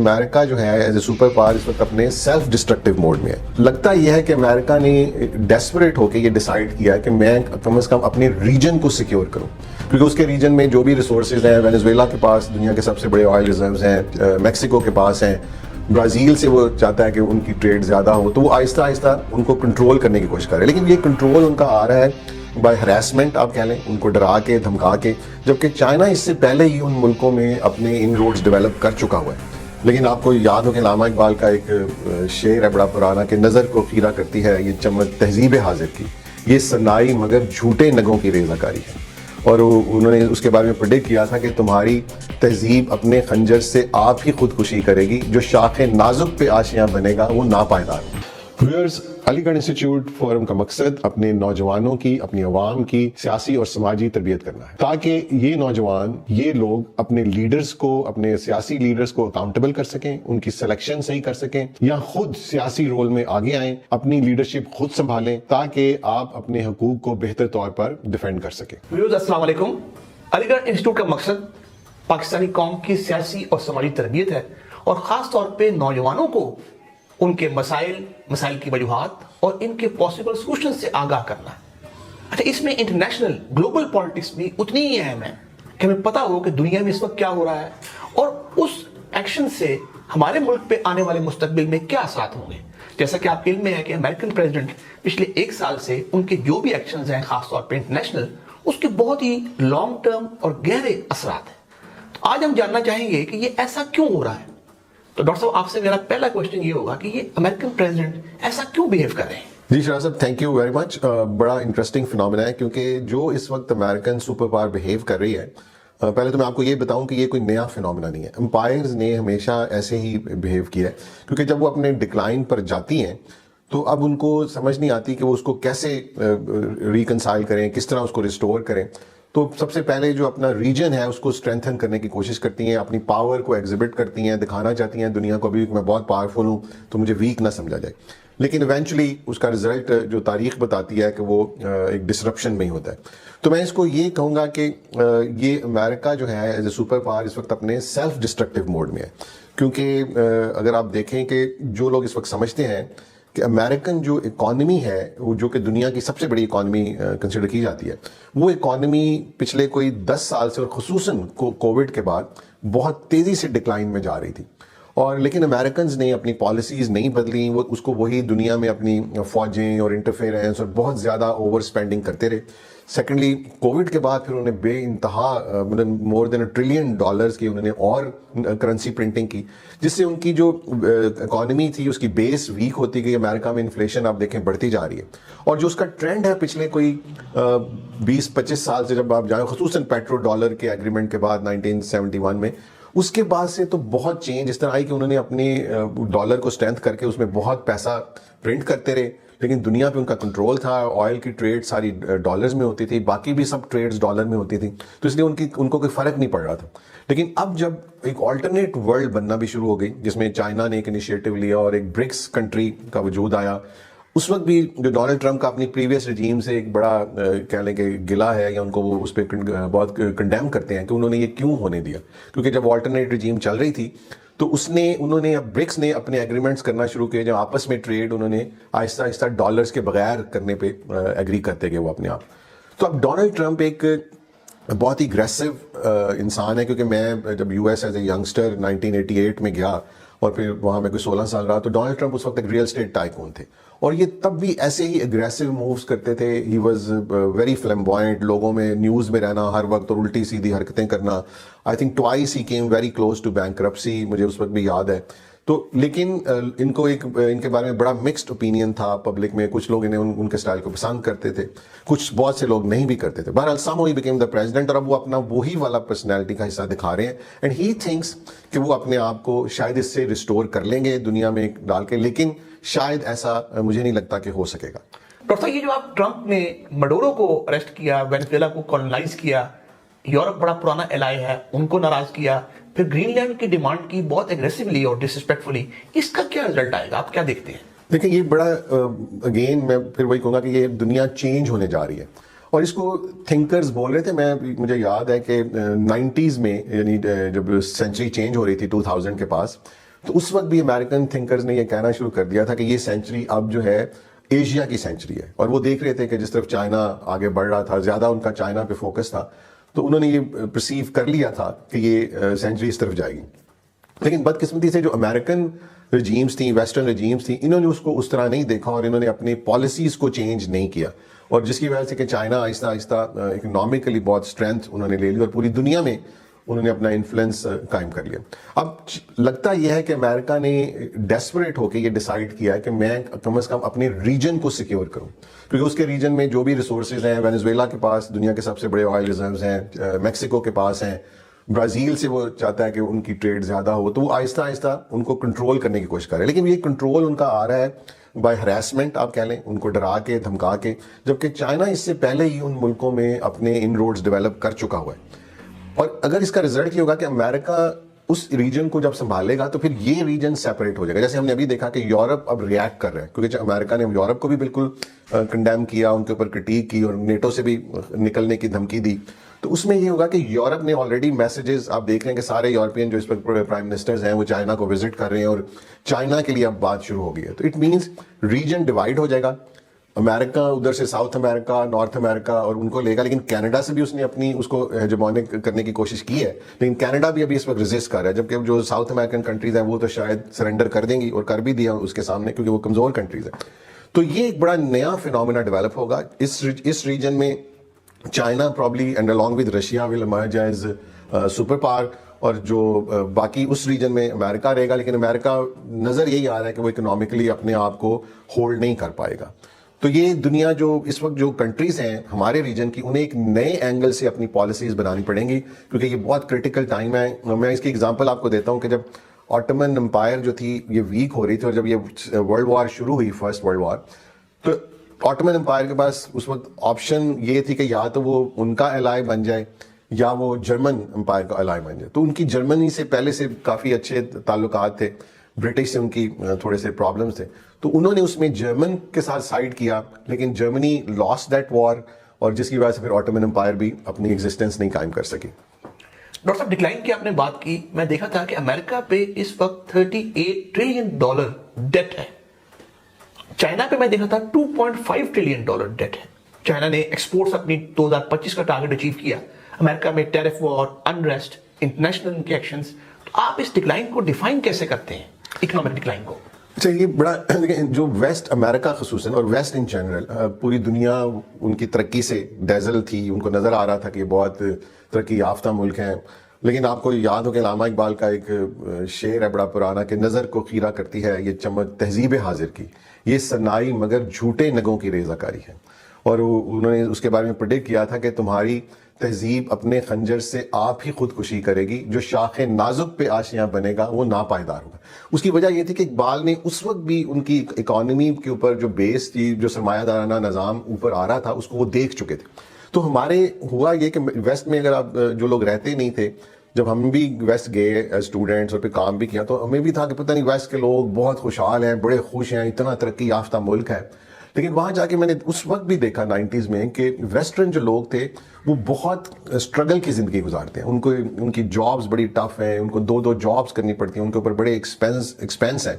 امریکہ جو ہے as a super power اس وقت اپنے سیلف ڈسٹرکٹیو موڈ میں ہے. لگتا یہ ہے کہ امریکہ نے ڈیسپریٹ ہو کے یہ ڈیسائیڈ کیا کہ میں کم از کم اپنے ریجن کو سیکیور کروں, کیونکہ اس کے ریجن میں جو بھی ریسورسز ہیں, وینیزویلا کے پاس دنیا کے سب سے بڑے آئل ریزروز ہیں, میکسیکو کے پاس ہیں, برازیل سے وہ چاہتا ہے کہ ان کی ٹریڈ زیادہ ہو, تو وہ آہستہ آہستہ ان کو کنٹرول کرنے کی کوشش کر رہے ہیں. لیکن یہ کنٹرول ان کا آ رہا ہے بائی ہراسمنٹ, آپ کہہ لیں, ان کو ڈرا کے دھمکا کے, جبکہ چائنا اس سے پہلے ہی ان ملکوں میں اپنے ان روڈز ڈیولپ کر چکا ہوا ہے. لیکن آپ کو یاد ہو کہ علامہ اقبال کا ایک شعر ہے بڑا پرانا کہ نظر کو خیرہ کرتی ہے یہ چمک تہذیب حاضر کی, یہ سنائی مگر جھوٹے نگوں کی ریزہ کاری ہے. اور انہوں نے اس کے بارے میں پریڈکٹ کیا تھا کہ تمہاری تہذیب اپنے خنجر سے آپ ہی خودکشی کرے گی, جو شاخ نازک پہ آشیاں بنے گا وہ ناپائیدار ہوگا. ویئرز, علی گڑھ انسٹیٹیوٹ فورم کا مقصد اپنے نوجوانوں کی, اپنی عوام کی سیاسی اور سماجی تربیت کرنا ہے, تاکہ یہ نوجوان, یہ لوگ اپنے لیڈرز کو, اپنے سیاسی لیڈرز کو اکاؤنٹیبل کر سکیں, ان کی سلیکشن صحیح کر سکیں, یا خود سیاسی رول میں آگے آئیں, اپنی لیڈرشپ خود سنبھالیں, تاکہ آپ اپنے حقوق کو بہتر طور پر ڈیفینڈ کر سکیں. ویورز السلام علیکم. علی گڑھ انسٹیٹیوٹ کا مقصد پاکستانی قوم کی سیاسی اور سماجی تربیت ہے, اور خاص طور پہ نوجوانوں کو ان کے مسائل کی وجوہات اور ان کے پاسبل سولوشن سے آگاہ کرنا. اچھا, اس میں انٹرنیشنل گلوبل پالیٹکس بھی اتنی ہی اہم ہے کہ ہمیں پتہ ہو کہ دنیا میں اس وقت کیا ہو رہا ہے, اور اس ایکشن سے ہمارے ملک پہ آنے والے مستقبل میں کیا اثرات ہوں گے. جیسا کہ آپ کے علم میں ہے کہ امریکن پریزیڈنٹ پچھلے 1 سال سے ان کے جو بھی ایکشنز ہیں, خاص طور پہ انٹرنیشنل, اس کے بہت ہی لانگ ٹرم اور گہرے اثرات ہیں. تو آج ہم جاننا چاہیں گے کہ یہ ایسا کیوں ہو رہا ہے. تو ڈاکٹر صاحب, آپ سے میرا پہلا کوشچن یہ ہوگا کہ یہ امریکن پریزیڈنٹ ایسا کیوں بیہیو کر رہے ہیں؟ جی شراز صاحب, تھینک یو ویری مچ. بڑا انٹرسٹنگ فنومینا ہے, کیونکہ جو اس وقت امریکن سپر پاور بیہیو کر رہی ہے, پہلے تو میں آپ کو یہ بتاؤں کہ یہ کوئی نیا فنومینا نہیں ہے. امپائرز نے ہمیشہ ایسے ہی بیہیو کیا ہے, کیونکہ جب وہ اپنے ڈکلائن پر جاتی ہیں تو اب ان کو سمجھ نہیں آتی کہ وہ اس کو کیسے ریکنسائل کریں, کس طرح اس کو ریسٹور کریں. تو سب سے پہلے جو اپنا ریجن ہے اس کو اسٹرینتھن کرنے کی کوشش کرتی ہیں, اپنی پاور کو ایگزبٹ کرتی ہیں, دکھانا چاہتی ہیں دنیا کو ابھی میں بہت پاورفل ہوں تو مجھے ویک نہ سمجھا جائے. لیکن ایونچولی اس کا رزلٹ جو تاریخ بتاتی ہے کہ وہ ایک ڈسرپشن میں ہی ہوتا ہے. تو میں اس کو یہ کہوں گا کہ یہ امریکہ جو ہے ایز اے سپر پاور اس وقت اپنے سیلف ڈسٹرکٹیو موڈ میں ہے, کیونکہ اگر آپ دیکھیں کہ جو لوگ اس وقت سمجھتے ہیں کہ امریکن جو اکانومی ہے, وہ جو کہ دنیا کی سب سے بڑی اکانومی کنسیڈر کی جاتی ہے, وہ اکانومی پچھلے کوئی 10 سال سے اور خصوصاً کووڈ کے بعد بہت تیزی سے ڈکلائن میں جا رہی تھی. اور لیکن امریکنز نے اپنی پالیسیز نہیں بدلیں, وہ اس کو وہی دنیا میں اپنی فوجیں اور انٹرفیئرنس اور بہت زیادہ اوور اسپینڈنگ کرتے رہے. سیکنڈلی کووڈ کے بعد پھر انہوں نے بے انتہا مور دین $1 ٹریلین کی انہوں نے اور کرنسی پرنٹنگ کی, جس سے ان کی جو اکانومی تھی اس کی بیس ویک ہوتی گئی. امریکہ میں انفلیشن آپ دیکھیں بڑھتی جا رہی ہے, اور جو اس کا ٹرینڈ ہے پچھلے کوئی 20-25 سال سے جب آپ جائیں, خصوصاً پیٹرو ڈالر کے ایگریمنٹ کے بعد 1971 میں, اس کے بعد سے تو بہت چینج اس طرح آئی کہ انہوں نے اپنے ڈالر کو اسٹرینتھ کر کے اس میں بہت پیسہ پرنٹ کرتے رہے, لیکن دنیا پہ ان کا کنٹرول تھا. آئل کی ٹریڈ ساری ڈالرز میں ہوتی تھی, باقی بھی سب ٹریڈز ڈالر میں ہوتی تھی, تو اس لیے ان کو کوئی فرق نہیں پڑ رہا تھا. لیکن اب جب ایک آلٹرنیٹ ورلڈ بننا بھی شروع ہو گئی, جس میں چائنا نے ایک انیشیٹو لیا اور ایک برکس کنٹری کا وجود آیا, اس وقت بھی جو ڈونلڈ ٹرمپ کا اپنی پریویس رجیم سے ایک بڑا کہہ لیں کہ گلا ہے, یا ان کو وہ اس پہ بہت کنڈیم کرتے ہیں کہ انہوں نے یہ کیوں ہونے دیا. کیونکہ جب آلٹرنیٹ رجیم چل رہی تھی تو انہوں نے برکس نے اپنے ایگریمنٹس کرنا شروع کیے, جب آپس میں ٹریڈ انہوں نے آہستہ آہستہ ڈالرز کے بغیر کرنے پہ ایگری کرتے گئے وہ اپنے آپ. تو اب ڈونلڈ ٹرمپ ایک بہت ہی اگریسو انسان ہے, کیونکہ میں جب U S as a youngster 1988 میں گیا اور پھر وہاں میں کوئی 16 سال رہا, تو ڈونلڈ ٹرمپ اس وقت ایک ریئل اسٹیٹ ٹائکون تھے, اور یہ تب بھی ایسے ہی اگریسو مووز کرتے تھے. ہی واز ویری فلیمبوائنٹ, لوگوں میں نیوز میں رہنا ہر وقت اور الٹی سیدھی حرکتیں کرنا. I think twice he came very close to bankruptcy, مجھے اس وقت بھی یاد ہے. تو لیکن ان کے بارے میں بڑا مکسڈ اوپینین تھا پبلک میں. کچھ لوگ ان کے سٹائل کو پسند کرتے تھے, بہت سے لوگ نہیں بھی کرتے تھے. بہرحال somehow he became the president, اور اب وہ اپنا وہی والا پرسنالٹی کا حصہ دکھا رہے ہیں, اینڈ ہی تھنکس کہ وہ اپنے آپ کو شاید اس سے ریسٹور کر لیں گے دنیا میں ڈال کے, لیکن شاید ایسا مجھے نہیں لگتا کہ ہو سکے گا. ڈاکٹر صاحب, یہ جو آپ ٹرمپ نے مڈورو کو اریسٹ کیا, وینزویلا کو کالونائز کیا, یورپ بڑا پرانا الائی ہے, ان کو ناراض کیا, پھر گرین لینڈ کی ڈیمانڈ کی بہت ایگریسولی اور ڈسرسپیکٹفلی, اس کا کیا رزلٹ آئے گا, آپ کیا دیکھتے ہیں؟ دیکھیں, یہ بڑا اگین میں پھر وہی کہوں گا کہ یہ دنیا چینج ہونے جا رہی ہے, اور اس کو تھنکرز بول رہے تھے. مجھے یاد ہے کہ 90s میں, یعنی جب سینچری چینج ہو رہی تھی 2000 کے پاس, تو اس وقت بھی امریکن تھنکرز نے یہ کہنا شروع کر دیا تھا کہ یہ سینچری اب جو ہے ایشیا کی سینچری ہے, اور وہ دیکھ رہے تھے کہ جس طرف چائنا آگے بڑھ رہا تھا, زیادہ ان کا چائنا پہ فوکس تھا, تو انہوں نے یہ پرسیو کر لیا تھا کہ یہ سینچری اس طرف جائے گی. لیکن بدقسمتی سے جو امریکن رجیمز تھیں, ویسٹرن رجیمز تھیں, انہوں نے اس کو اس طرح نہیں دیکھا اور انہوں نے اپنی پالیسیز کو چینج نہیں کیا, اور جس کی وجہ سے کہ چائنا آہستہ آہستہ اکنامکلی بہت اسٹرینتھ انہوں نے لے لی اور پوری دنیا میں انہوں نے اپنا انفلوئنس قائم کر لیا. اب لگتا یہ ہے کہ امریکہ نے ڈیسپریٹ ہو کے یہ ڈیسائیڈ کیا ہے کہ میں کم از کم اپنے ریجن کو سیکیور کروں, کیونکہ اس کے ریجن میں جو بھی ریسورسز ہیں, وینزویلا کے پاس دنیا کے سب سے بڑے آئل ریزروز ہیں, میکسیکو کے پاس ہیں, برازیل سے وہ چاہتا ہے کہ ان کی ٹریڈ زیادہ ہو, تو وہ آہستہ آہستہ ان کو کنٹرول کرنے کی کوشش کر رہے ہیں. لیکن یہ کنٹرول ان کا آ رہا ہے بائی ہراسمنٹ, آپ کہہ لیں, ان کو ڈرا کے دھمکا کے, جبکہ چائنا اس سے پہلے ہی ان ملکوں میں اپنے ان روڈز ڈیولپ کر چکا ہوا ہے. اور اگر اس کا رزلٹ یہ ہوگا کہ امریکہ اس ریجن کو جب سنبھالے گا تو پھر یہ ریجن سیپریٹ ہو جائے گا. جیسے ہم نے ابھی دیکھا کہ یورپ اب ریئیکٹ کر رہا ہے, کیونکہ امریکہ نے یورپ کو بھی بالکل کنڈیم کیا, ان کے اوپر کرٹیک کی اور نیٹو سے بھی نکلنے کی دھمکی دی. تو اس میں یہ ہوگا کہ یورپ نے آلریڈی میسیجز, آپ دیکھ رہے ہیں کہ سارے یورپین جو اس وقت پرائم منسٹرز ہیں وہ چائنا کو وزٹ کر رہے ہیں اور چائنا کے لیے اب بات شروع ہو گئی ہے. تو اٹ مینس ریجن ڈیوائڈ ہو جائے گا, امریکہ ادھر سے ساؤتھ امریکہ, نارتھ امریکہ اور ان کو لے گا. لیکن کینیڈا سے بھی اس نے اپنی اس کو ہیجمونک کرنے کی کوشش کی ہے, لیکن کینیڈا بھی ابھی اس وقت ریزسٹ کر رہا ہے, جبکہ جو ساؤتھ امریکن کنٹریز ہیں وہ تو شاید سرنڈر کر دیں گی, اور کر بھی دیا اس کے سامنے, کیونکہ وہ کمزور کنٹریز ہیں. تو یہ ایک بڑا نیا فینومینا ڈیولپ ہوگا اس ریجن میں. China probably and along with Russia will emerge as super power, اور جو باقی اس ریجن میں امریکہ رہے گا. لیکن امریکہ نظر یہی آ رہا ہے کہ وہ اکنامکلی اپنے آپ کو ہولڈ نہیں کر پائے گا. تو یہ دنیا جو اس وقت جو کنٹریز ہیں ہمارے ریجن کی, انہیں ایک نئے اینگل سے اپنی پالیسیز بنانی پڑیں گی, کیونکہ یہ بہت کرٹیکل ٹائم ہے. میں اس کی ایگزامپل آپ کو دیتا ہوں کہ جب آٹومن امپائر جو تھی یہ ویک ہو رہی تھی, اور جب یہ ورلڈ وار شروع ہوئی, فرسٹ ورلڈ وار, تو آٹومن امپائر کے پاس اس وقت آپشن یہ تھی کہ یا تو وہ ان کا الائی بن جائے یا وہ جرمن امپائر کا الائی بن جائے. تو ان کی جرمنی سے پہلے سے کافی اچھے تعلقات تھے, برٹش سے ان کی تھوڑے سے پرابلمس تھے, تو انہوں نے اس میں جرمن کے ساتھ سائڈ کیا, لیکن جرمنی لاس دیٹ وار, اور جس کی وجہ سے پھر آٹومن امپائر بھی اپنی ایگزسٹنس نہیں قائم کر سکی. ڈاکٹر صاحب ڈکلائن کی آپ نے بات کی, میں دیکھا تھا کہ امریکہ پہ اس وقت $38 ٹریلین ڈیٹ ہے. چائنا پہ میں دیکھا تھا $2.5 ٹریلین ڈیٹ ہے. چائنا نے ایکسپورٹس اپنی 2025 کا ٹارگٹ اچیو کیا. امریکہ میں ٹیرف وار, انریسٹ, انٹرنیشنل کے ایکشنز. تو آپ اس ڈکلائن کو ڈیفائن کیسے کرتے ہیں, اکنامک ڈکلائن کو؟ اچھا, یہ بڑا جو ویسٹ امریکہ خصوصاً اور ویسٹ ان جنرل, پوری دنیا ان کی ترقی سے ڈیزل تھی, ان کو نظر آ رہا تھا کہ یہ بہت ترقی یافتہ ملک ہیں. لیکن آپ کو یاد ہو کہ علامہ اقبال کا ایک شعر ہے بڑا پرانا کہ نظر کو خیرہ کرتی ہے یہ چمک تہذیب حاضر کی, یہ سنائی مگر جھوٹے نگوں کی ریزہ کاری ہے. اور انہوں نے اس کے بارے میں پریڈکٹ کیا تھا کہ تمہاری تہذیب اپنے خنجر سے آپ ہی خودکشی کرے گی, جو شاخ نازک پہ آشیاں بنے گا وہ ناپائیدار ہوگا. اس کی وجہ یہ تھی کہ اقبال نے اس وقت بھی ان کی اکانومی کے اوپر جو بیس تھی, جو سرمایہ دارانہ نظام اوپر آ رہا تھا, اس کو وہ دیکھ چکے تھے. تو ہمارے ہوا یہ کہ ویسٹ میں اگر آپ جو لوگ رہتے نہیں تھے, جب ہم بھی ویسٹ گئے اسٹوڈنٹس اور پھر کام بھی کیا, تو ہمیں بھی تھا کہ پتہ نہیں ویسٹ کے لوگ بہت خوشحال ہیں, بڑے خوش ہیں, اتنا ترقی یافتہ ملک ہے. لیکن وہاں جا کے میں نے اس وقت بھی دیکھا 90s میں کہ ویسٹرن جو لوگ تھے وہ بہت اسٹرگل کی زندگی گزارتے ہیں. ان کی جابس بڑی ٹف ہیں, ان کو 2 جابس کرنی پڑتی ہیں, ان کے اوپر بڑے ایکسپینس ہیں,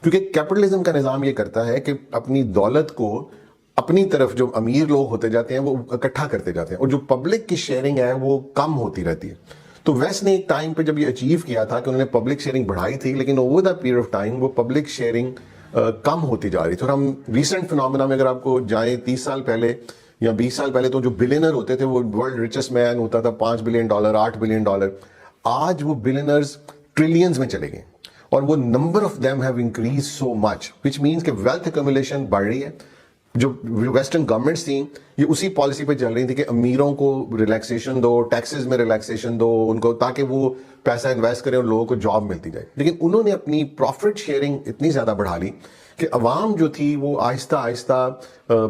کیونکہ کیپٹلزم کا نظام یہ کرتا ہے کہ اپنی دولت کو اپنی طرف جو امیر لوگ ہوتے جاتے ہیں وہ اکٹھا کرتے جاتے ہیں, اور جو پبلک کی شیئرنگ ہے وہ کم ہوتی رہتی ہے. تو ویسٹ نے ایک ٹائم پہ جب یہ اچیو کیا تھا کہ انہوں نے پبلک شیئرنگ بڑھائی تھی, لیکن over the period of time وہ پبلک شیئرنگ کم ہوتی جا رہی تھی. اور ہم ریسنٹ فنومینا میں اگر آپ کو جائیں 30 سال پہلے یا 20 سال پہلے, تو جو بلینر ہوتے تھے وہ ورلڈ ریچسٹ مین ہوتا تھا, $5 بلین, $8 بلین. آج وہ بلینرز ٹریلینز میں چلے گئے, اور وہ number of them have increase so much, which means کہ ویلتھ ایکومولیشن بڑھ رہی ہے. جو ویسٹرن گورنمنٹس تھیں یہ اسی پالیسی پہ چل رہی تھی کہ امیروں کو ریلیکسیشن دو, ٹیکسز میں ریلیکسیشن دو ان کو, تاکہ وہ پیسہ انویسٹ کریں اور لوگوں کو جاب ملتی جائے. لیکن انہوں نے اپنی پروفٹ شیئرنگ اتنی زیادہ بڑھا لی کہ عوام جو تھی وہ آہستہ آہستہ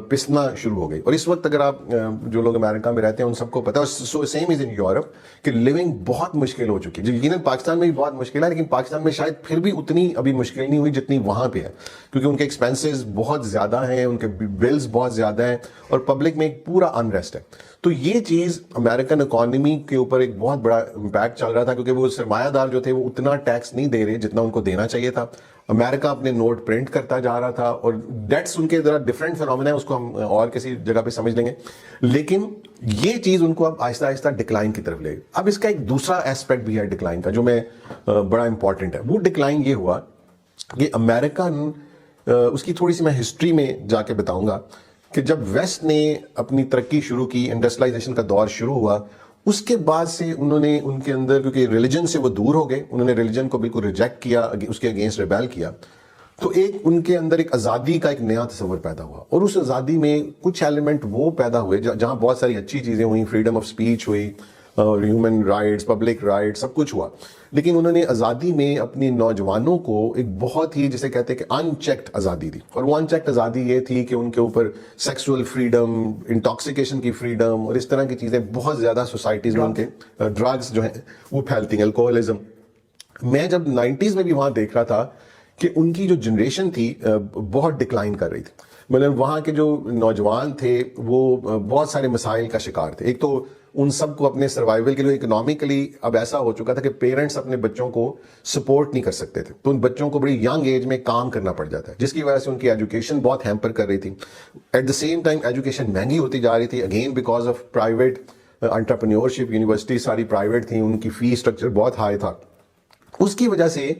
پسنا شروع ہو گئی. اور اس وقت اگر آپ جو لوگ امریکہ میں رہتے ہیں ان سب کو پتا ہے, سیم از ان یورپ, کہ لیونگ بہت مشکل ہو چکی ہے. جو یقیناً پاکستان میں بھی بہت مشکل ہے, لیکن پاکستان میں شاید پھر بھی اتنی ابھی مشکل نہیں ہوئی جتنی وہاں پہ ہے, کیونکہ ان کے ایکسپینسز بہت زیادہ ہیں, ان کے بلز بہت زیادہ ہیں اور پبلک میں ایک پورا انریسٹ ہے. تو یہ چیز امریکن اکانومی کے اوپر ایک بہت بڑا امپیکٹ چل رہا تھا, کیونکہ وہ سرمایہ دار جو تھے وہ اتنا ٹیکس نہیں دے رہے جتنا ان کو دینا چاہیے تھا. امریکہ اپنے نوٹ پرنٹ کرتا جا رہا تھا, اور ڈیٹس ان کے ذرا ڈفرینٹ فینومینا ہے, اس کو ہم اور کسی جگہ پہ سمجھ لیں گے. لیکن یہ چیز ان کو اب آہستہ آہستہ ڈکلائن کی طرف لے گئی. اب اس کا ایک دوسرا ایسپیکٹ بھی ہے ڈکلائن کا, جو میں بڑا امپورٹنٹ ہے. وہ ڈکلائن یہ ہوا کہ امریکہ اس کی تھوڑی سی میں ہسٹری میں جا کے بتاؤں گا کہ جب ویسٹ نے اپنی ترقی شروع کی, انڈسٹریلائزیشن کا دور شروع ہوا, اس کے بعد سے انہوں نے ان کے اندر, کیونکہ ریلیجن سے وہ دور ہو گئے, انہوں نے ریلیجن کو بالکل ریجیکٹ کیا, اس کے اگینسٹ ریبیل کیا, تو ایک ان کے اندر ایک آزادی کا ایک نیا تصور پیدا ہوا. اور اس آزادی میں کچھ ایلیمنٹ وہ پیدا ہوئے جہاں بہت ساری اچھی چیزیں ہوئیں, فریڈم آف اسپیچ ہوئی, اور ہیومن رائٹس, پبلک رائٹس, سب کچھ ہوا. لیکن انہوں نے آزادی میں اپنی نوجوانوں کو ایک بہت ہی جسے کہتے ہیں کہ ان چیکڈ آزادی دی. اور وہ ان چیکڈ آزادی یہ تھی کہ ان کے اوپر سیکسول فریڈم, انٹاکسیکیشن کی فریڈم اور اس طرح کی چیزیں بہت زیادہ سوسائٹیز میں, ان کے ڈرگس جو ہیں وہ پھیلتی ہیں, الکوہولزم. میں جب 90s میں بھی وہاں دیکھ رہا تھا کہ ان کی جو جنریشن تھی بہت ڈکلائن کر رہی تھی. مطلب وہاں کے جو نوجوان تھے وہ بہت سارے مسائل کا شکار تھے. ایک تو ان سب کو اپنے سروائیول کے لیے اکنامکلی اب ایسا ہو چکا تھا کہ پیرنٹس اپنے بچوں کو سپورٹ نہیں کر سکتے تھے, تو ان بچوں کو بڑی ینگ ایج میں کام کرنا پڑ جاتا ہے, جس کی وجہ سے ان کی ایجوکیشن بہت ہیمپر کر رہی تھی. At the same time education مہنگی ہوتی جا رہی تھی, again because of private entrepreneurship. University ساری پرائیویٹ تھیں, ان کی فی اسٹرکچر بہت ہائی تھا. اس کی وجہ سے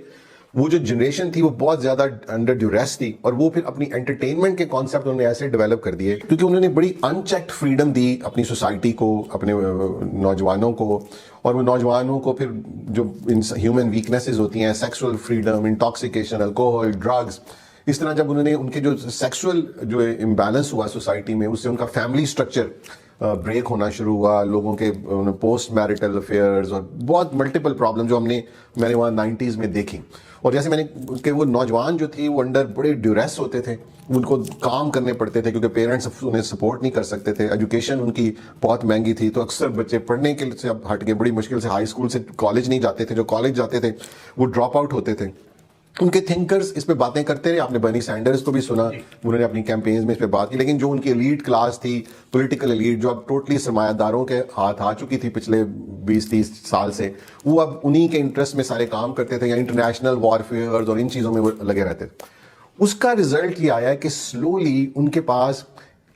وہ جو جنریشن تھی وہ بہت زیادہ انڈر ڈیوریس تھی, اور وہ پھر اپنی انٹرٹینمنٹ کے کانسیپٹ انہوں نے ایسے ڈیولپ کر دیے کیونکہ انہوں نے بڑی ان چیکڈ فریڈم دی اپنی سوسائٹی کو, اپنے نوجوانوں کو. اور وہ نوجوانوں کو پھر جو ہیومن ویکنیسز ہوتی ہیں, sexual freedom, intoxication, alcohol, drugs, اس طرح جب انہوں نے ان کے جو سیکسول جو امبیلنس ہوا سوسائٹی میں, اس سے ان کا فیملی اسٹرکچر بریک ہونا شروع ہوا, لوگوں کے پوسٹ میرٹل افیئرز اور بہت ملٹیپل پرابلم جو میں نے وہاں 90s میں دیکھی. اور جیسے میں نے کہ وہ نوجوان جو تھی وہ انڈر بڑے ڈیوریس ہوتے تھے, ان کو کام کرنے پڑتے تھے کیونکہ پیرنٹس انہیں سپورٹ نہیں کر سکتے تھے, ایجوکیشن ان کی بہت مہنگی تھی. تو اکثر بچے پڑھنے کے سے اب ہٹ کے بڑی مشکل سے ہائی اسکول سے کالج نہیں جاتے تھے, جو کالج جاتے تھے وہ ڈراپ آؤٹ ہوتے تھے. ان کے تھنکرز اس پہ باتیں کرتے رہے, آپ نے برنی سینڈرز کو بھی سنا, انہوں نے اپنی کیمپینز میں اس پہ بات کی. لیکن جو ان کی ایلیٹ کلاس تھی, پولیٹیکل ایلیٹ, جو اب ٹوٹلی سرمایہ داروں کے ہاتھ آ چکی تھی پچھلے 20-30 سال سے, وہ اب انہی کے انٹرسٹ میں سارے کام کرتے تھے, یا انٹرنیشنل وارفیئرز اور ان چیزوں میں وہ لگے رہتے تھے. اس کا رزلٹ یہ آیا کہ سلولی ان کے پاس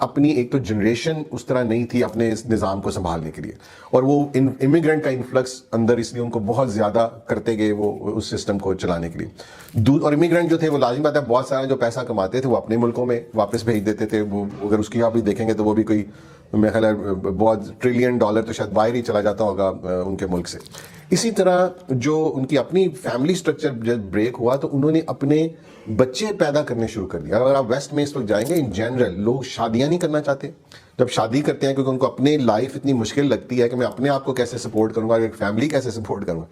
اپنی ایک تو جنریشن اس طرح نہیں تھی اپنے اس نظام کو سنبھالنے کے لیے, اور وہ امیگرینٹ کا انفلکس اندر اس لیے ان کو بہت زیادہ کرتے گئے وہ اس سسٹم کو چلانے کے لیے. اور امیگرینٹ جو تھے وہ لازم بات ہے بہت سارے جو پیسہ کماتے تھے وہ اپنے ملکوں میں واپس بھیج دیتے تھے. وہ اگر اس کی آپ بھی دیکھیں گے تو وہ بھی کوئی میرا خیال ہے بہت $1 ٹریلین تو شاید باہر ہی چلا جاتا ہوگا ان کے ملک سے. اسی طرح جو ان کی اپنی فیملی سٹرکچر جب بریک ہوا تو انہوں نے اپنے بچے پیدا کرنے شروع کر دیا. اگر آپ ویسٹ میں اس وقت جائیں گے ان جنرل لوگ شادیاں نہیں کرنا چاہتے. جب شادی کرتے ہیں کیونکہ ان کو اپنی لائف اتنی مشکل لگتی ہے کہ میں اپنے آپ کو کیسے سپورٹ کروں گا, ایک فیملی کیسے سپورٹ کروں گا,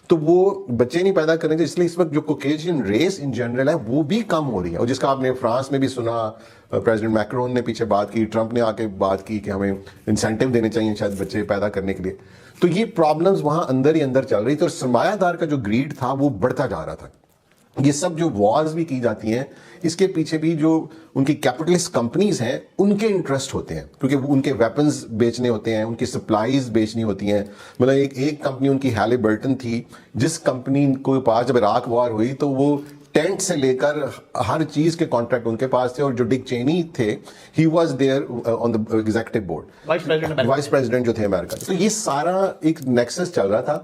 تو وہ بچے نہیں پیدا کریں گے. اس لیے اس وقت جو کوکیشین ریس ان جنرل ہے وہ بھی کم ہو رہی ہے, اور جس کا آپ نے فرانس میں بھی سنا, پریزیڈنٹ میکرون نے پیچھے بات کی, ٹرمپ نے آ کے بات کی کہ ہمیں انسینٹیو دینے چاہیے شاید بچے پیدا کرنے کے لیے. تو یہ پرابلمز وہاں اندر ہی اندر چل رہی تھی, اور سرمایہ دار کا جو گریڈ تھا وہ بڑھتا جا رہا تھا. یہ سب جو وارز بھی کی جاتی ہیں اس کے پیچھے بھی جو ان کی کیپٹلسٹ کمپنیز ہیں ان کے انٹرسٹ ہوتے ہیں, کیونکہ ان کے ویپنز بیچنے ہوتے ہیں, ان کی سپلائیز بیچنی ہوتی ہیں. مطلب ایک کمپنی ان کی ہیلی برٹن تھی, جس کمپنی کو پاس جب عراق وار ہوئی تو وہ ٹینٹ سے لے کر ہر چیز کے کانٹریکٹ ان کے پاس تھے. اور جو ڈک چینی تھے he was there on the executive board, vice president جو تھے امریکہ کے. تو یہ سارا ایک نیکسس چل رہا تھا.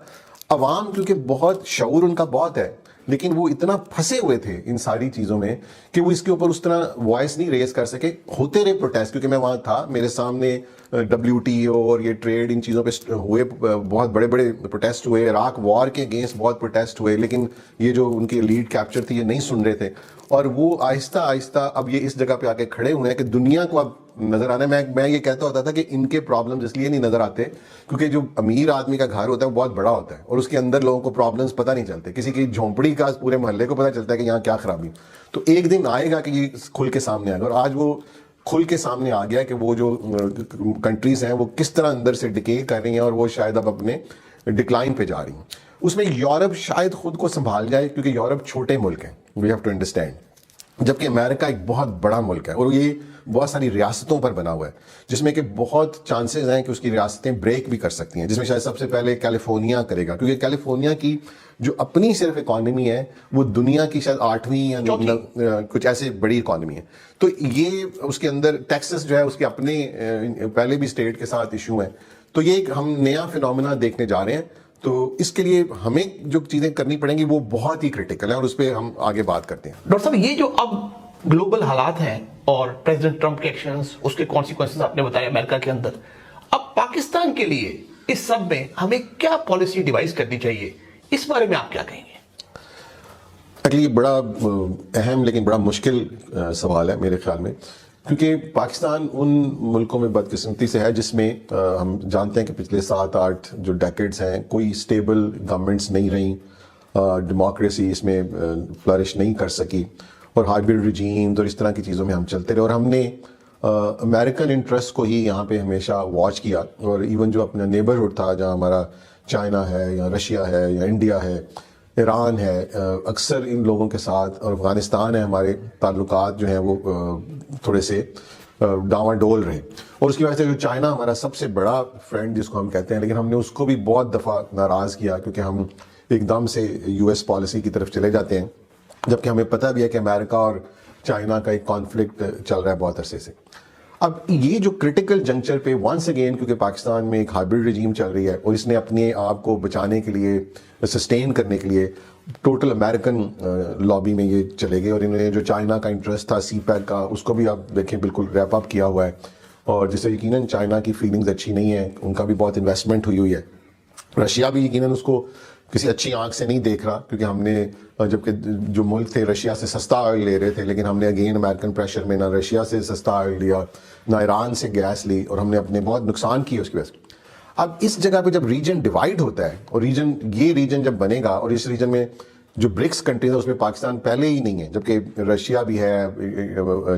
عوام کیونکہ بہت شعور ان کا بہت ہے, لیکن وہ اتنا پھنسے ہوئے تھے ان ساری چیزوں میں کہ وہ اس کے اوپر اس طرح وائس نہیں ریز کر سکے. ہوتے رہے پروٹیسٹ, کیونکہ میں وہاں تھا, میرے سامنے WTO اور یہ ٹریڈ ان چیزوں پہ ہوئے, بہت بڑے بڑے پروٹیسٹ ہوئے. عراق وار کے اگینسٹ بہت پروٹیسٹ ہوئے, لیکن یہ جو ان کی لیڈ کیپچر تھی یہ نہیں سن رہے تھے. اور وہ آہستہ آہستہ اب یہ اس جگہ پہ آ کے کھڑے ہوئے ہیں کہ دنیا کو اب نظر آنا ہے. میں یہ کہتا ہوتا تھا کہ ان کے پرابلمز اس لیے نہیں نظر آتے کیونکہ جو امیر آدمی کا گھر ہوتا ہے وہ بہت بڑا ہوتا ہے, اور اس کے اندر لوگوں کو پرابلمز پتہ نہیں چلتے. کسی کی جھونپڑی کا پورے محلے کو پتہ چلتا ہے کہ یہاں کیا خرابی. تو ایک دن آئے گا کہ یہ کھل کے سامنے آئے گا, اور آج وہ کھل کے سامنے آ گیا کہ وہ جو کنٹریز ہیں وہ کس طرح اندر سے ڈکے کر رہی ہیں, اور وہ شاید اب اپنے ڈکلائن پہ جا رہی ہیں. اس میں یورپ شاید خود کو سنبھال جائے کیونکہ یورپ چھوٹے ملک ہیں, وی ہیو ٹو انڈرسٹینڈ. جبکہ امریکہ ایک بہت بڑا ملک ہے اور یہ بہت ساری ریاستوں پر بنا ہوا ہے، جس میں کہ بہت چانسز ہیں کہ اس کی ریاستیں بریک بھی کر سکتی ہیں، جس میں شاید سب سے پہلے کیلیفورنیا کرے گا، کیونکہ کیلیفورنیا کی جو اپنی صرف اکانومی ہے وہ دنیا کی شاید 8ویں یا کچھ ایسے بڑی اکانومی ہے. تو یہ اس کے اندر ٹیکسس جو ہے اس کے اپنے پہلے بھی اسٹیٹ کے ساتھ ایشو ہیں. تو یہ ایک ہم نیا فینومینا دیکھنے جا رہے ہیں. تو اس کے لیے ہمیں جو چیزیں کرنی پڑیں گی وہ بہت ہی کرٹیکل ہیں اور اس پہ ہم آگے بات کرتے ہیں. ڈاکٹر صاحب یہ جو اب گلوبل حالات ہیں اور پریزیڈنٹ ٹرمپ کے ایکشنز، اس کے کانسیکوینسز آپ نے بتایا امریکہ کے اندر، اب پاکستان کے لیے اس سب میں ہمیں کیا پالیسی ڈیوائز کرنی چاہیے، اس بارے میں آپ کیا کہیں گے؟ یہ بڑا اہم لیکن بڑا مشکل سوال ہے میرے خیال میں، کیونکہ پاکستان ان ملکوں میں بدقسمتی سے ہے جس میں ہم جانتے ہیں کہ پچھلے 7-8 جو ڈیکیڈز ہیں کوئی اسٹیبل گورنمنٹس نہیں رہیں، ڈیموکریسی اس میں فلرش نہیں کر سکی اور ہائبرڈ ریجیمز اور اس طرح کی چیزوں میں ہم چلتے رہے. اور ہم نے امریکن انٹرسٹ کو ہی یہاں پہ ہمیشہ واچ کیا، اور ایون جو اپنا نیبرہڈ تھا جہاں ہمارا چائنا ہے یا رشیا ہے یا انڈیا ہے، ایران ہے، اکثر ان لوگوں کے ساتھ، اور افغانستان ہے، ہمارے تعلقات جو ہیں وہ تھوڑے سے ڈاواں ڈول رہے. اور اس کی وجہ سے جو چائنا ہمارا سب سے بڑا فرینڈ جس کو ہم کہتے ہیں، لیکن ہم نے اس کو بھی بہت دفعہ ناراض کیا کیونکہ ہم ایک دم سے یو ایس پالیسی کی طرف چلے جاتے ہیں، جبکہ ہمیں پتہ بھی ہے کہ امریکہ اور چائنا کا ایک کانفلکٹ چل رہا ہے بہت عرصے سے. اب یہ جو کرٹیکل جنکچر پہ ونس اگین، کیونکہ پاکستان میں ایک ہائبرڈ ریجیم چل رہی ہے اور اس نے اپنے آپ کو بچانے کے لیے، سسٹین کرنے کے لیے ٹوٹل امریکن لابی میں یہ چلے گئے، اور انہوں نے جو چائنا کا انٹرسٹ تھا سی پیک کا، اس کو بھی آپ دیکھیں بالکل ریپ اپ کیا ہوا ہے. اور جس سے یقیناً چائنا کی فیلنگز اچھی نہیں ہیں، ان کا بھی بہت انویسٹمنٹ ہوئی ہے. رشیا بھی یقیناً اس کو کسی اچھی آنکھ سے نہیں دیکھ رہا، کیونکہ ہم نے جبکہ جو ملک تھے رشیا سے سستا آئل لے رہے تھے، لیکن ہم نے اگین امریکن پریشر میں نہ رشیا سے سستا آئل لیا نہ ایران سے گیس لی، اور ہم نے اپنے بہت نقصان کیے اس کی وجہ سے. اب اس جگہ پہ جب ریجن ڈیوائڈ ہوتا ہے، اور یہ ریجن جب بنے گا، اور اس ریجن میں جو برکس کنٹریز ہیں اس میں پاکستان پہلے ہی نہیں ہے، جبکہ رشیا بھی ہے،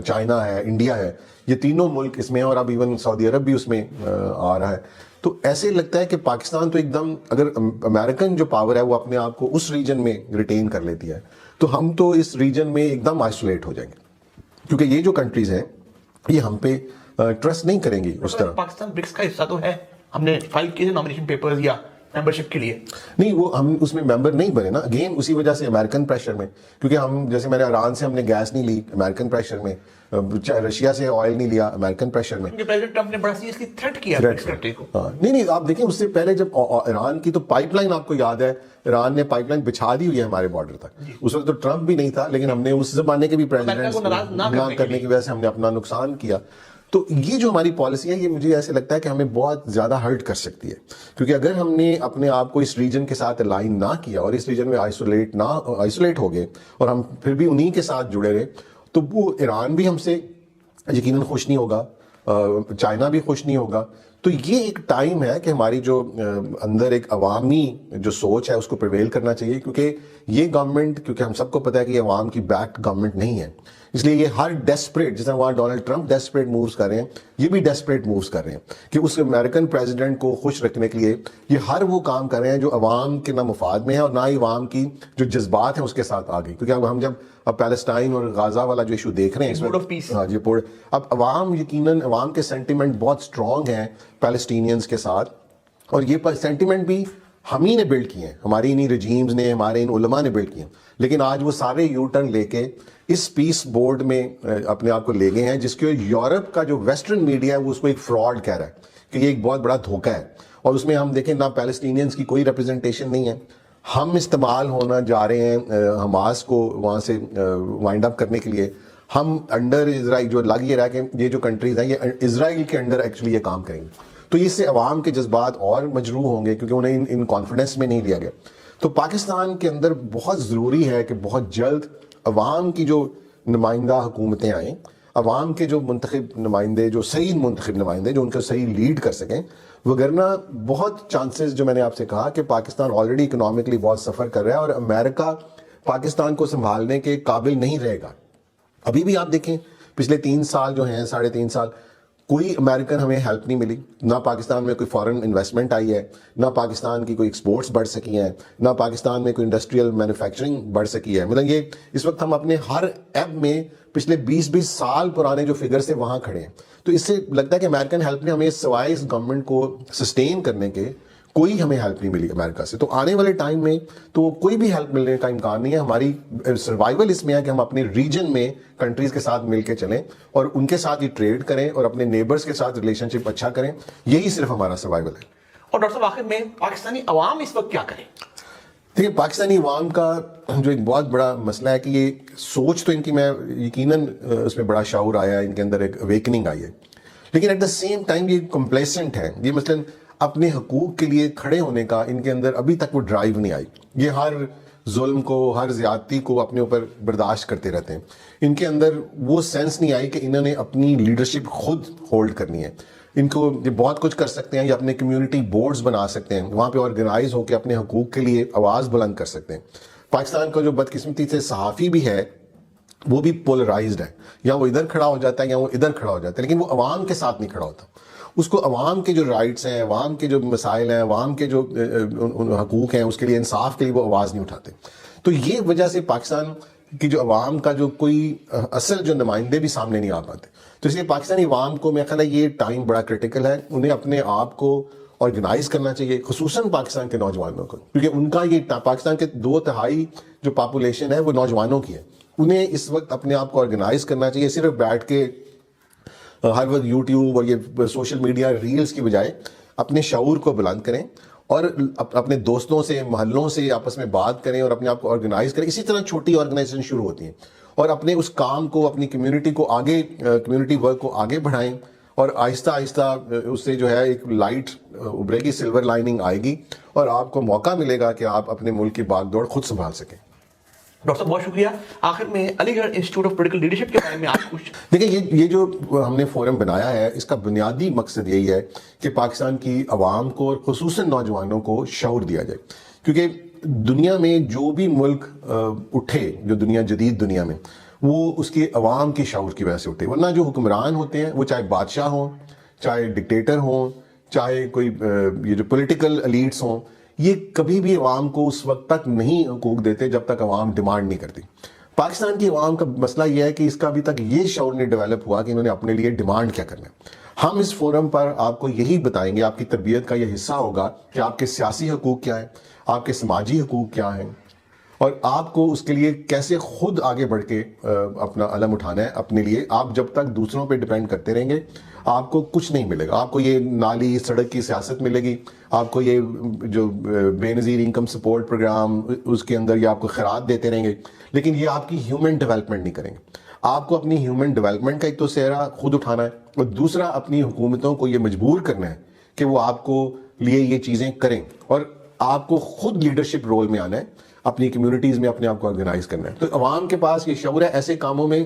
چائنا ہے، انڈیا ہے، یہ تینوں ملک اس میں، اور اب ایون سعودی عرب بھی اس میں آ رہا ہے. تو ایسے لگتا ہے کہ پاکستان تو ایک دم، اگر امریکن جو پاور ہے وہ اپنے آپ کو اس ریجن میں ریٹین کر لیتی ہے، تو ہم تو اس ریجن میں ایک دم آئسولیٹ ہو جائیں گے، کیونکہ یہ جو کنٹریز ہیں یہ ہم پہ ٹرسٹ نہیں کریں گی اس طرح. پاکستان برکس کا حصہ تو ہے، ہم نے فائل کیے نامینیشن پیپرز یا ممبرشپ کے لیے، نہیں وہ ہم اس میں ممبر نہیں بنے نا، اگین اسی وجہ سے امریکن پریشر میں، کیونکہ ہم جیسے میں نے ایران سے ہم نے گیس نہیں لی امریکن پریشر میں، رشیا سے آئل نہیں لیا امریکن پریشر میں. پریزیڈنٹ ٹرمپ نے بڑا سیریسلی تھریٹ کیا اس کنٹری کو. نہیں آپ دیکھیں اس سے پہلے جب ایران کی تو پائپ لائن، آپ کو یاد ہے ایران نے پائپ لائن بچھا دی ہوئی ہے ہمارے بارڈر تک، اس وقت تو ٹرمپ بھی نہیں تھا، لیکن ہم نے اس زمانے کے بھی پریزیڈنٹ نہ کرنے کی وجہ سے ہم نے اپنا نقصان کیا. تو یہ جو ہماری پالیسی ہے یہ مجھے ایسے لگتا ہے کہ ہمیں بہت زیادہ ہرٹ کر سکتی ہے، کیونکہ اگر ہم نے اپنے آپ کو اس ریجن کے ساتھ الائن نہ کیا اور اس ریجن میں آئسولیٹ ہو گئے اور ہم پھر بھی انہی کے ساتھ جڑے رہے، تو وہ ایران بھی ہم سے یقیناً خوش نہیں ہوگا، چائنا بھی خوش نہیں ہوگا. تو یہ ایک ٹائم ہے کہ ہماری جو اندر ایک عوامی جو سوچ ہے اس کو پریویل کرنا چاہیے، کیونکہ یہ گورنمنٹ، کیونکہ ہم سب کو پتہ ہے کہ یہ عوام کی بیک گورنمنٹ نہیں ہے، اس لیے یہ ہر ڈیسپریٹ، جس طرح وہاں ڈونلڈ ٹرمپ ڈیسپریٹ مووز کر رہے ہیں، یہ بھی ڈیسپریٹ مووز کر رہے ہیں کہ اس امریکن پریزیڈنٹ کو خوش رکھنے کے لیے یہ ہر وہ کام کر رہے ہیں جو عوام کے نہ مفاد میں ہے اور نہ ہی عوام کی جو جذبات ہیں اس کے ساتھ آ گئی. کیونکہ اب ہم جب پیلسٹائن اور غازہ والا جو ایشو دیکھ رہے ہیں اس میں، اب عوام یقیناً عوام کے سینٹیمنٹ بہت اسٹرانگ ہیں پیلسٹینینز کے ساتھ، اور یہ سینٹیمنٹ بھی ہم ہی نے بلڈ کیے ہیں، ہماری انہی رجیمز نے، ہمارے ان علماء نے بلڈ کیے ہیں. لیکن آج وہ سارے یو ٹرن لے کے اس پیس بورڈ میں اپنے آپ کو لے گئے ہیں، جس کے یورپ کا جو ویسٹرن میڈیا ہے وہ اس کو ایک فراڈ کہہ رہا ہے کہ یہ ایک بہت بڑا دھوکہ ہے. اور اس میں ہم دیکھیں نہ پیلسٹینینز کی کوئی ریپرزنٹیشن نہیں ہے، ہم استعمال ہونا جا رہے ہیں حماس کو وہاں سے وائنڈ اپ کرنے کے لیے. ہم انڈر اسرائیل جو لگ یہ رہا ہے کہ یہ جو کنٹریز ہیں یہ اسرائیل کے انڈر ایکچولی یہ کام کریں گے، تو اس سے عوام کے جذبات اور مجروح ہوں گے کیونکہ انہیں ان کانفیڈنس میں نہیں لیا گیا. تو پاکستان کے اندر بہت ضروری ہے کہ بہت جلد عوام کی جو نمائندہ حکومتیں آئیں، عوام کے جو منتخب نمائندے، جو صحیح منتخب نمائندے جو ان کو صحیح لیڈ کر سکیں، وگرنہ بہت چانسز جو میں نے آپ سے کہا کہ پاکستان آلریڈی اکنامکلی بہت سفر کر رہا ہے اور امریکہ پاکستان کو سنبھالنے کے قابل نہیں رہے گا. ابھی بھی آپ دیکھیں پچھلے 3 سال جو ہیں، 3.5 سال، کوئی امریکن ہمیں ہیلپ نہیں ملی، نہ پاکستان میں کوئی فارن انویسٹمنٹ آئی ہے، نہ پاکستان کی کوئی ایکسپورٹس بڑھ سکی ہیں، نہ پاکستان میں کوئی انڈسٹریل مینوفیکچرنگ بڑھ سکی ہے. مطلب یہ اس وقت ہم اپنے ہر ایب میں پچھلے 20 سال پرانے جو فگر سے وہاں کھڑے ہیں. تو اس سے لگتا ہے کہ امریکن ہیلپ نے ہمیں سوائے اس گورنمنٹ کو سسٹین کرنے کے کوئی ہمیں ہیلپ نہیں ملی امریکہ سے. تو آنے والے ٹائم میں تو کوئی بھی ہیلپ ملنے کا امکان نہیں ہے. ہماری سروائیول اس میں ہے کہ ہم اپنے ریجن میں کنٹریز کے ساتھ مل کے چلیں اور ان کے ساتھ یہ ٹریڈ کریں اور اپنے نیبرز کے ساتھ ریلیشن شپ اچھا کریں. یہی صرف ہمارا سروائیول ہے. اور ڈاکٹر صاحب آخر میں پاکستانی عوام اس وقت کیا کرے؟ دیکھیے، پاکستانی عوام کا جو ایک بہت بڑا مسئلہ ہے کہ یہ سوچ تو ان کی، میں یقیناً اس میں بڑا شعور آیا ہے، ان کے اندر ایک اویکننگ آئی ہے، لیکن ایٹ دا سیم ٹائم یہ کمپلیسنٹ ہے. یہ مثلاً اپنے حقوق کے لیے کھڑے ہونے کا ان کے اندر ابھی تک وہ ڈرائیو نہیں آئی. یہ ہر ظلم کو، ہر زیادتی کو اپنے اوپر برداشت کرتے رہتے ہیں. ان کے اندر وہ سینس نہیں آئی کہ انہوں نے اپنی لیڈرشپ خود ہولڈ کرنی ہے. ان کو یہ بہت کچھ کر سکتے ہیں، یا اپنے کمیونٹی بورڈز بنا سکتے ہیں، وہاں پہ آرگنائز ہو کے اپنے حقوق کے لیے آواز بلند کر سکتے ہیں. پاکستان کا جو بدقسمتی سے صحافی بھی ہے وہ بھی پولرائزڈ ہے، یا وہ ادھر کھڑا ہو جاتا ہے یا وہ ادھر کھڑا ہو جاتا ہے، لیکن وہ عوام کے ساتھ نہیں کھڑا ہوتا. اس کو عوام کے جو رائٹس ہیں، عوام کے جو مسائل ہیں، عوام کے جو حقوق ہیں، اس کے لیے انصاف کے لیے وہ آواز نہیں اٹھاتے. تو یہ وجہ سے پاکستان کی جو عوام کا جو کوئی اصل جو نمائندے بھی سامنے نہیں آ پاتے. تو اس لیے پاکستانی عوام کو میرا خیال ہے یہ ٹائم بڑا کرٹیکل ہے. انہیں اپنے آپ کو آرگنائز کرنا چاہیے، خصوصاً پاکستان کے نوجوانوں کو، کیونکہ ان کا یہ پاکستان کے 2/3 جو پاپولیشن ہے وہ نوجوانوں کی ہے. انہیں اس وقت اپنے آپ کو آرگنائز کرنا چاہیے. صرف بیٹھ کے ہر وقت یوٹیوب اور یہ سوشل میڈیا ریلز کی بجائے اپنے شعور کو بلند کریں اور اپنے دوستوں سے، محلوں سے آپس میں بات کریں اور اپنے آپ کو آرگنائز کریں. اسی طرح چھوٹی آرگنائزیشن شروع ہوتی ہیں اور اپنے اس کام کو، اپنی کمیونٹی کو آگے، کمیونٹی ورک کو آگے بڑھائیں، اور آہستہ آہستہ اس سے جو ہے ایک لائٹ ابھرے گی، سلور لائننگ آئے گی، اور آپ کو موقع ملے گا کہ آپ اپنے ملک کی باغ دوڑ خود سنبھال سکیں. ڈاکٹر صاحب بہت شکریہ. آخر میں علی گڑھ انسٹیٹیوٹ آف پولیٹیکل لیڈرشپ کے بارے میں آپ کچھ دیکھیں، یہ جو ہم نے فورم بنایا ہے، اس کا بنیادی مقصد یہی ہے کہ پاکستان کی عوام کو اور خصوصاً نوجوانوں کو شعور دیا جائے. کیونکہ دنیا میں جو بھی ملک اٹھے، جو دنیا، جدید دنیا میں، وہ اس کے عوام کی شعور کی وجہ سے اٹھے. ورنہ جو حکمران ہوتے ہیں، وہ چاہے بادشاہ ہوں، چاہے ڈکٹیٹر ہوں، چاہے کوئی یہ جو پولیٹیکل ایلیٹس ہوں، یہ کبھی بھی عوام کو اس وقت تک نہیں حقوق دیتے جب تک عوام ڈیمانڈ نہیں کرتی. پاکستان کی عوام کا مسئلہ یہ ہے کہ اس کا ابھی تک یہ شعور نہیں ڈیولپ ہوا کہ انہوں نے اپنے لیے ڈیمانڈ کیا کرنا ہے. ہم اس فورم پر آپ کو یہی بتائیں گے، آپ کی تربیت کا یہ حصہ ہوگا کہ آپ کے سیاسی حقوق کیا ہیں، آپ کے سماجی حقوق کیا ہیں، اور آپ کو اس کے لیے کیسے خود آگے بڑھ کے اپنا علم اٹھانا ہے اپنے لیے. آپ جب تک دوسروں پہ ڈیپینڈ کرتے رہیں گے، آپ کو کچھ نہیں ملے گا. آپ کو یہ نالی سڑک کی سیاست ملے گی، آپ کو یہ جو بے نظیر انکم سپورٹ پروگرام، اس کے اندر یہ آپ کو خیرات دیتے رہیں گے، لیکن یہ آپ کی ہیومن ڈیولپمنٹ نہیں کریں گے. آپ کو اپنی ہیومن ڈیولپمنٹ کا ایک تو سہرا خود اٹھانا ہے، اور دوسرا اپنی حکومتوں کو یہ مجبور کرنا ہے کہ وہ آپ کو لیے یہ چیزیں کریں، اور آپ کو خود لیڈرشپ رول میں آنا ہے، اپنی کمیونٹیز میں اپنے آپ کو آرگنائز کرنا ہے. تو عوام کے پاس یہ شعور ہے. ایسے کاموں میں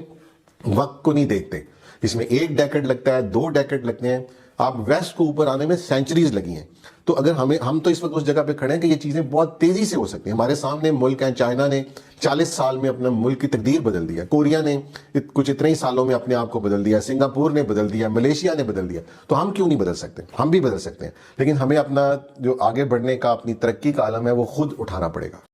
وقت کو نہیں دیکھتے، اس میں 1 ڈیکیڈ لگتا ہے، 2 ڈیکیڈ لگتے ہیں. آپ ویسٹ کو اوپر آنے میں سینچریز لگی ہیں. تو اگر ہم تو اس وقت اس جگہ پہ کھڑے ہیں کہ یہ چیزیں بہت تیزی سے ہو سکتی ہیں. ہمارے سامنے ملک ہیں، چائنا نے 40 سال میں اپنا ملک کی تقدیر بدل دیا، کوریا نے کچھ اتنے ہی سالوں میں اپنے آپ کو بدل دیا، سنگاپور نے بدل دیا، ملیشیا نے بدل دیا. تو ہم کیوں نہیں بدل سکتے؟ ہم بھی بدل سکتے ہیں، لیکن ہمیں اپنا جو آگے بڑھنے کا، اپنی ترقی کا عالم ہے وہ خود اٹھانا پڑے گا.